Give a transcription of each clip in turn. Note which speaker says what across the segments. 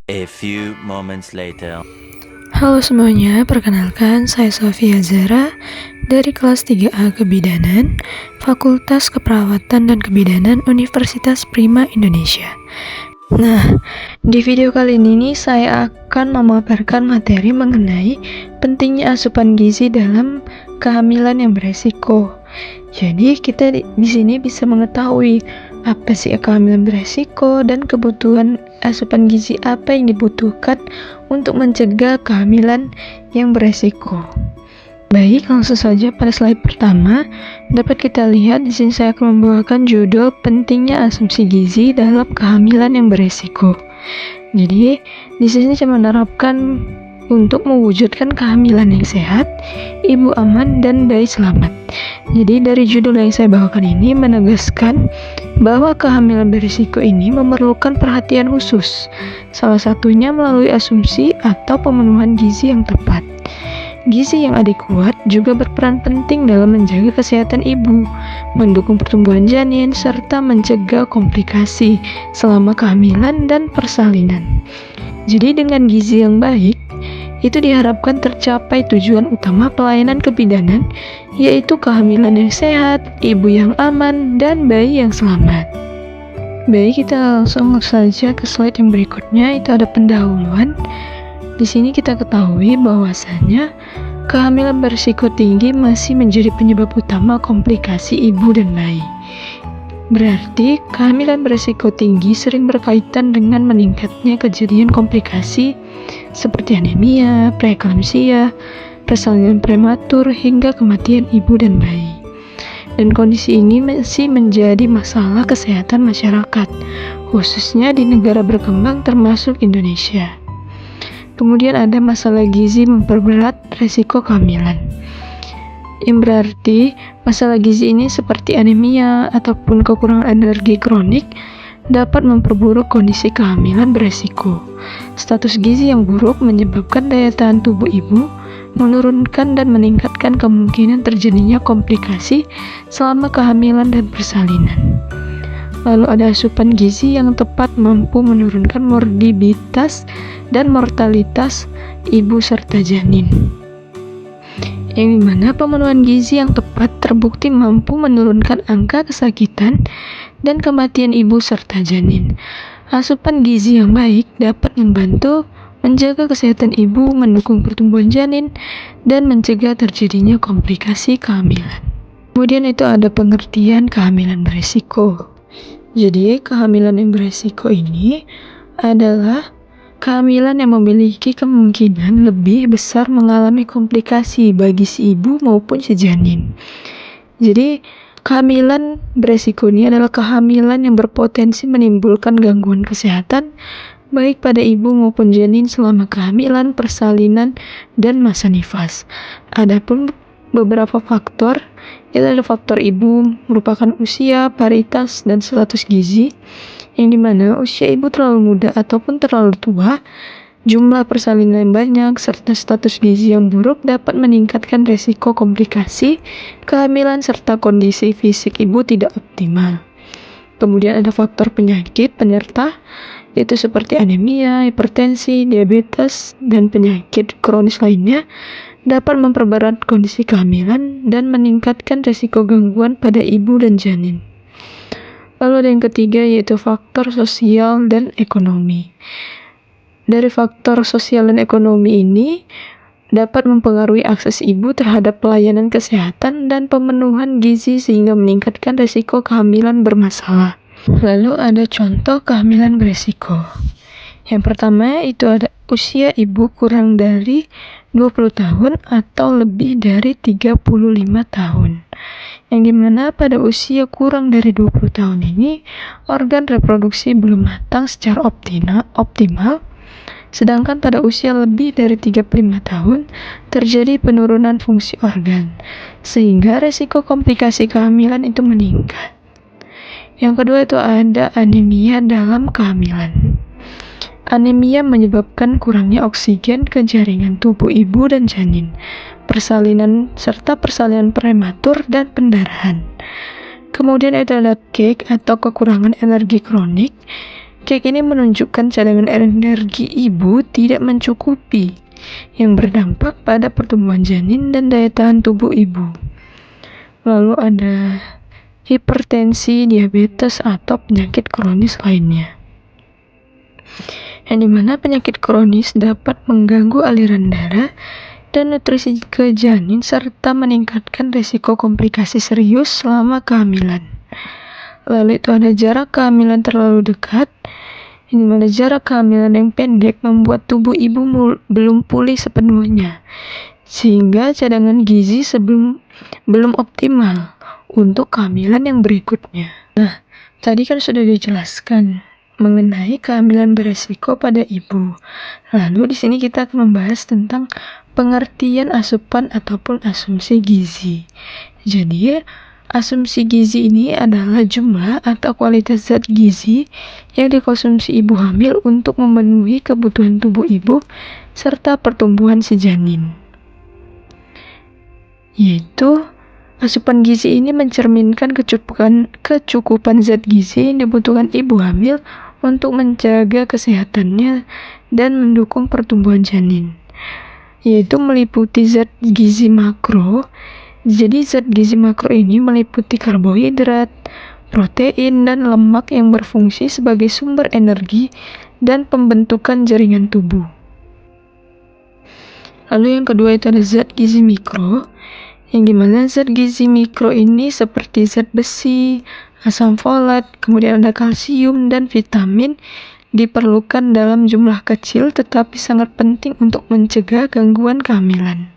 Speaker 1: A few moments later.
Speaker 2: Halo semuanya, perkenalkan saya Sofia Zara dari kelas 3A Kebidanan, Fakultas Keperawatan dan Kebidanan Universitas Prima Indonesia. Nah, di video kali ini nih saya akan memaparkan materi mengenai pentingnya asupan gizi dalam kehamilan yang beresiko. Jadi kita di sini bisa mengetahui apa sih kehamilan beresiko dan kebutuhan asupan gizi apa yang dibutuhkan untuk mencegah kehamilan yang beresiko. Baik, langsung saja pada slide pertama dapat kita lihat di sini saya akan membawakan judul pentingnya asumsi gizi dalam kehamilan yang beresiko. Jadi di sini saya menerapkan untuk mewujudkan kehamilan yang sehat, ibu aman dan bayi selamat. Jadi dari judul yang saya bawakan ini menegaskan bahwa kehamilan berisiko ini memerlukan perhatian khusus, salah satunya melalui asumsi atau pemenuhan gizi yang tepat. Gizi yang adekuat juga berperan penting dalam menjaga kesehatan ibu, mendukung pertumbuhan janin, serta mencegah komplikasi selama kehamilan dan persalinan. Jadi dengan gizi yang baik, itu diharapkan tercapai tujuan utama pelayanan kebidanan, yaitu kehamilan yang sehat, ibu yang aman, dan bayi yang selamat. Baik, kita langsung saja ke slide yang berikutnya, itu ada pendahuluan. Di sini kita ketahui bahwasannya kehamilan berisiko tinggi masih menjadi penyebab utama komplikasi ibu dan bayi. Berarti kehamilan berisiko tinggi sering berkaitan dengan meningkatnya kejadian komplikasi seperti anemia, preeklamsia, persalinan prematur, hingga kematian ibu dan bayi. Dan kondisi ini masih menjadi masalah kesehatan masyarakat, khususnya di negara berkembang termasuk Indonesia. Kemudian ada masalah gizi memperberat resiko kehamilan. Yang berarti masalah gizi ini seperti anemia ataupun kekurangan energi kronik dapat memperburuk kondisi kehamilan beresiko. Status gizi yang buruk menyebabkan daya tahan tubuh ibu menurunkan dan meningkatkan kemungkinan terjadinya komplikasi selama kehamilan dan persalinan. Lalu ada asupan gizi yang tepat mampu menurunkan morbiditas dan mortalitas ibu serta janin. Yang dimana pemenuhan gizi yang tepat terbukti mampu menurunkan angka kesakitan dan kematian ibu serta janin. Asupan gizi yang baik dapat membantu menjaga kesehatan ibu, mendukung pertumbuhan janin, dan mencegah terjadinya komplikasi kehamilan. Kemudian itu ada pengertian kehamilan berisiko. Jadi kehamilan yang beresiko ini adalah kehamilan yang memiliki kemungkinan lebih besar mengalami komplikasi bagi si ibu maupun si janin. Jadi kehamilan beresiko ini adalah kehamilan yang berpotensi menimbulkan gangguan kesehatan baik pada ibu maupun janin selama kehamilan, persalinan, dan masa nifas. Adapun beberapa faktor, itu ada faktor ibu merupakan usia, paritas, dan status gizi, yang dimana usia ibu terlalu muda ataupun terlalu tua, jumlah persalinan yang banyak, serta status gizi yang buruk dapat meningkatkan resiko komplikasi kehamilan serta kondisi fisik ibu tidak optimal. Kemudian ada faktor penyakit penyerta, yaitu seperti anemia, hipertensi, diabetes, dan penyakit kronis lainnya dapat memperberat kondisi kehamilan dan meningkatkan resiko gangguan pada ibu dan janin. Lalu ada yang ketiga, yaitu faktor sosial dan ekonomi. Dari faktor sosial dan ekonomi ini dapat mempengaruhi akses ibu terhadap pelayanan kesehatan dan pemenuhan gizi sehingga meningkatkan resiko kehamilan bermasalah. Lalu ada contoh kehamilan beresiko. Yang pertama itu ada usia ibu kurang dari 20 tahun atau lebih dari 35 tahun. Yang dimana pada usia kurang dari 20 tahun ini organ reproduksi belum matang secara optimal, sedangkan pada usia lebih dari 35 tahun terjadi penurunan fungsi organ, sehingga resiko komplikasi kehamilan itu meningkat. Yang kedua itu ada anemia dalam kehamilan. Anemia menyebabkan kurangnya oksigen ke jaringan tubuh ibu dan janin, persalinan serta persalinan prematur dan pendarahan. Kemudian ada leukemia atau kekurangan energi kronik, Cek ini menunjukkan cadangan energi ibu tidak mencukupi, yang berdampak pada pertumbuhan janin dan daya tahan tubuh ibu. Lalu ada hipertensi, diabetes, atau penyakit kronis lainnya. Yang dimana penyakit kronis dapat mengganggu aliran darah dan nutrisi ke janin serta meningkatkan risiko komplikasi serius selama kehamilan. Lalu itu ada jarak kehamilan terlalu dekat, di mana jarak kehamilan yang pendek membuat tubuh ibu belum pulih sepenuhnya, sehingga cadangan gizi belum optimal untuk kehamilan yang berikutnya. Nah, tadi kan sudah dijelaskan mengenai kehamilan beresiko pada ibu. Lalu di sini kita akan membahas tentang pengertian asupan ataupun asumsi gizi. Jadi, asumsi gizi ini adalah jumlah atau kualitas zat gizi yang dikonsumsi ibu hamil untuk memenuhi kebutuhan tubuh ibu serta pertumbuhan si janin. Yaitu, asupan gizi ini mencerminkan kecukupan zat gizi yang dibutuhkan ibu hamil untuk menjaga kesehatannya dan mendukung pertumbuhan janin. Yaitu meliputi zat gizi makro. Jadi zat gizi makro ini meliputi karbohidrat, protein, dan lemak yang berfungsi sebagai sumber energi dan pembentukan jaringan tubuh. Lalu yang kedua itu ada zat gizi mikro, yang dimana zat gizi mikro ini seperti zat besi, asam folat, kemudian ada kalsium dan vitamin diperlukan dalam jumlah kecil tetapi sangat penting untuk mencegah gangguan kehamilan.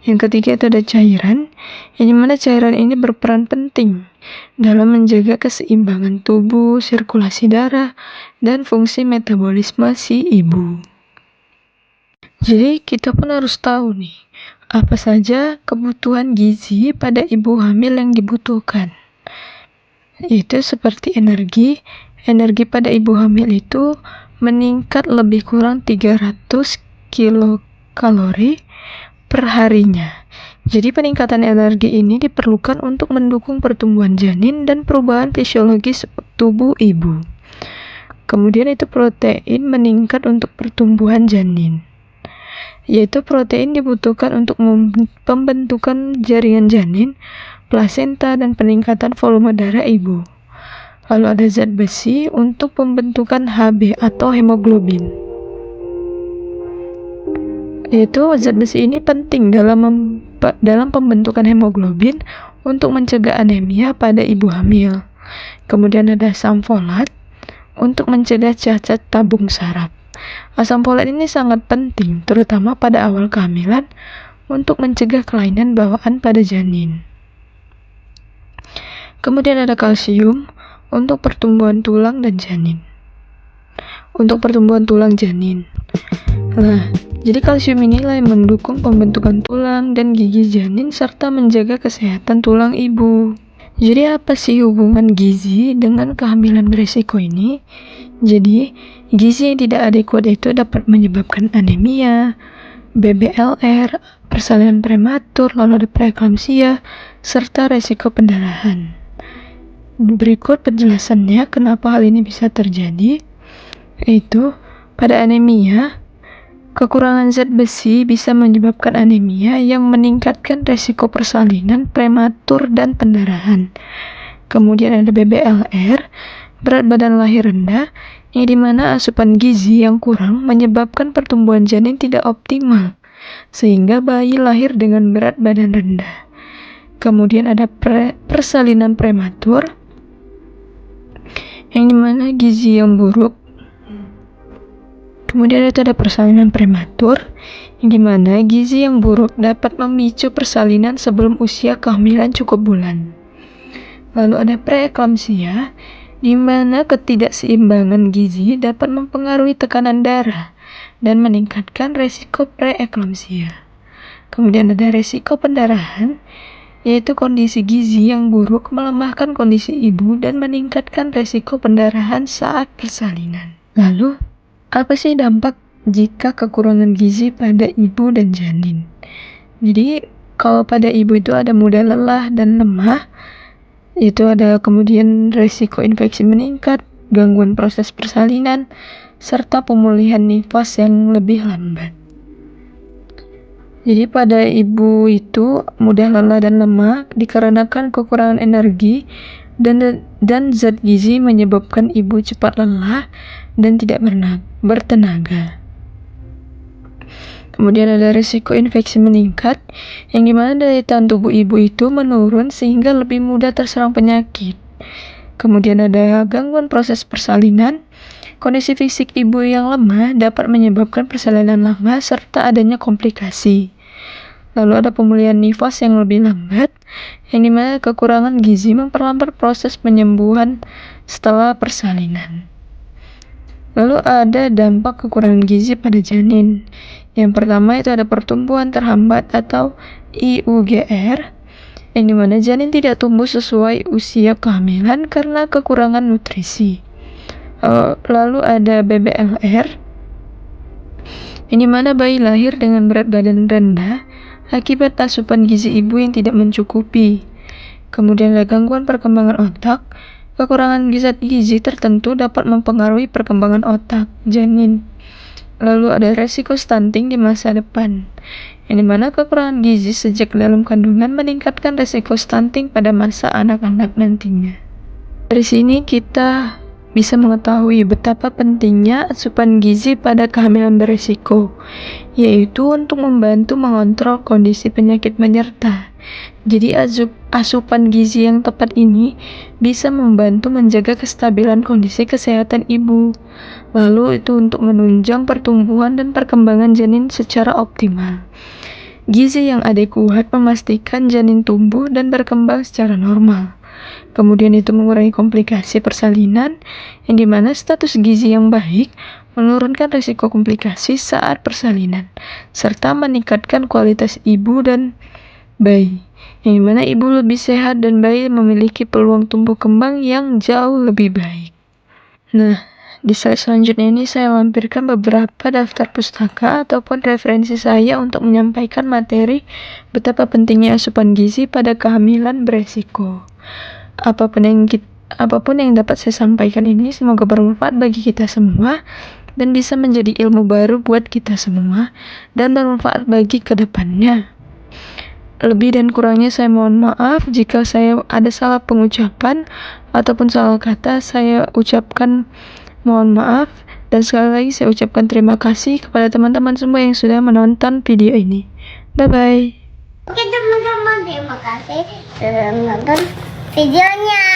Speaker 2: Yang ketiga itu ada cairan, yang dimana cairan ini berperan penting dalam menjaga keseimbangan tubuh, sirkulasi darah, dan fungsi metabolisme si ibu. Jadi kita pun harus tahu nih, apa saja kebutuhan gizi pada ibu hamil yang dibutuhkan. Itu seperti energi pada ibu hamil itu meningkat lebih kurang 300 kilokalori per harinya. Jadi peningkatan energi ini diperlukan untuk mendukung pertumbuhan janin dan perubahan fisiologis tubuh ibu. Kemudian itu protein meningkat untuk pertumbuhan janin. Yaitu protein dibutuhkan untuk pembentukan jaringan janin, plasenta, dan peningkatan volume darah ibu. Lalu ada zat besi untuk pembentukan Hb atau hemoglobin. Yaitu zat besi ini penting dalam pembentukan hemoglobin untuk mencegah anemia pada ibu hamil. Kemudian ada asam folat untuk mencegah cacat tabung saraf. Asam folat ini sangat penting, terutama pada awal kehamilan, untuk mencegah kelainan bawaan pada janin. Kemudian ada kalsium untuk pertumbuhan tulang dan janin. Untuk pertumbuhan tulang janin. Nah, jadi kalsium inilah yang mendukung pembentukan tulang dan gigi janin serta menjaga kesehatan tulang ibu. Jadi apa sih hubungan gizi dengan kehamilan beresiko ini? Jadi, gizi yang tidak adekuat itu dapat menyebabkan anemia, BBLR, persalinan prematur, lalu ada preeklamsia, serta resiko pendarahan. Berikut penjelasannya kenapa hal ini bisa terjadi, yaitu pada anemia, kekurangan zat besi bisa menyebabkan anemia yang meningkatkan resiko persalinan prematur dan pendarahan. Kemudian ada BBLR, berat badan lahir rendah, yang dimana asupan gizi yang kurang menyebabkan pertumbuhan janin tidak optimal, sehingga bayi lahir dengan berat badan rendah. Kemudian ada persalinan prematur, yang dimana gizi yang buruk. Kemudian ada persalinan prematur, yang dimana gizi yang buruk dapat memicu persalinan sebelum usia kehamilan cukup bulan. Lalu ada preeklamsia, di mana ketidakseimbangan gizi dapat mempengaruhi tekanan darah dan meningkatkan resiko preeklamsia. Kemudian ada resiko pendarahan, yaitu kondisi gizi yang buruk melemahkan kondisi ibu dan meningkatkan resiko pendarahan saat persalinan. Lalu, apa sih dampak jika kekurangan gizi pada ibu dan janin? Jadi, kalau pada ibu itu ada mudah lelah dan lemah, itu ada kemudian resiko infeksi meningkat, gangguan proses persalinan, serta pemulihan nifas yang lebih lambat. Jadi pada ibu itu mudah lelah dan lemah dikarenakan kekurangan energi dan zat gizi menyebabkan ibu cepat lelah dan tidak bertenaga. Kemudian ada risiko infeksi meningkat, yang dimana daya tahan tubuh ibu itu menurun sehingga lebih mudah terserang penyakit. Kemudian ada gangguan proses persalinan. Kondisi fisik ibu yang lemah dapat menyebabkan persalinan lambat serta adanya komplikasi. Lalu ada pemulihan nifas yang lebih lambat, yang dimana kekurangan gizi memperlambat proses penyembuhan setelah persalinan. Lalu ada dampak kekurangan gizi pada janin. Yang pertama itu ada pertumbuhan terhambat atau IUGR, yang dimana janin tidak tumbuh sesuai usia kehamilan karena kekurangan nutrisi. Lalu ada BBLR, yang dimana bayi lahir dengan berat badan rendah akibat asupan gizi ibu yang tidak mencukupi. Kemudian ada gangguan perkembangan otak. Kekurangan zat gizi tertentu dapat mempengaruhi perkembangan otak janin. Lalu ada resiko stunting di masa depan, yang dimana kekurangan gizi sejak dalam kandungan meningkatkan resiko stunting pada masa anak-anak nantinya. Dari sini kita bisa mengetahui betapa pentingnya asupan gizi pada kehamilan berisiko, yaitu untuk membantu mengontrol kondisi penyakit penyerta. Jadi asupan gizi yang tepat ini bisa membantu menjaga kestabilan kondisi kesehatan ibu. Lalu itu untuk menunjang pertumbuhan dan perkembangan janin secara optimal. Gizi yang adekuat memastikan janin tumbuh dan berkembang secara normal. Kemudian itu mengurangi komplikasi persalinan, yang dimana status gizi yang baik menurunkan risiko komplikasi saat persalinan, serta meningkatkan kualitas ibu dan bayi, yang dimana ibu lebih sehat dan bayi memiliki peluang tumbuh kembang yang jauh lebih baik. Nah, di slide selanjutnya ini saya lampirkan beberapa daftar pustaka ataupun referensi saya untuk menyampaikan materi betapa pentingnya asupan gizi pada kehamilan beresiko. Apapun yang dapat saya sampaikan ini semoga bermanfaat bagi kita semua dan bisa menjadi ilmu baru buat kita semua dan bermanfaat bagi kedepannya. Lebih dan kurangnya saya mohon maaf jika saya ada salah pengucapan ataupun salah kata, saya ucapkan mohon maaf. Dan sekali lagi saya ucapkan terima kasih kepada teman-teman semua yang sudah menonton video ini. Bye-bye.
Speaker 3: Oke teman-teman, terima kasih sudah menonton videonya.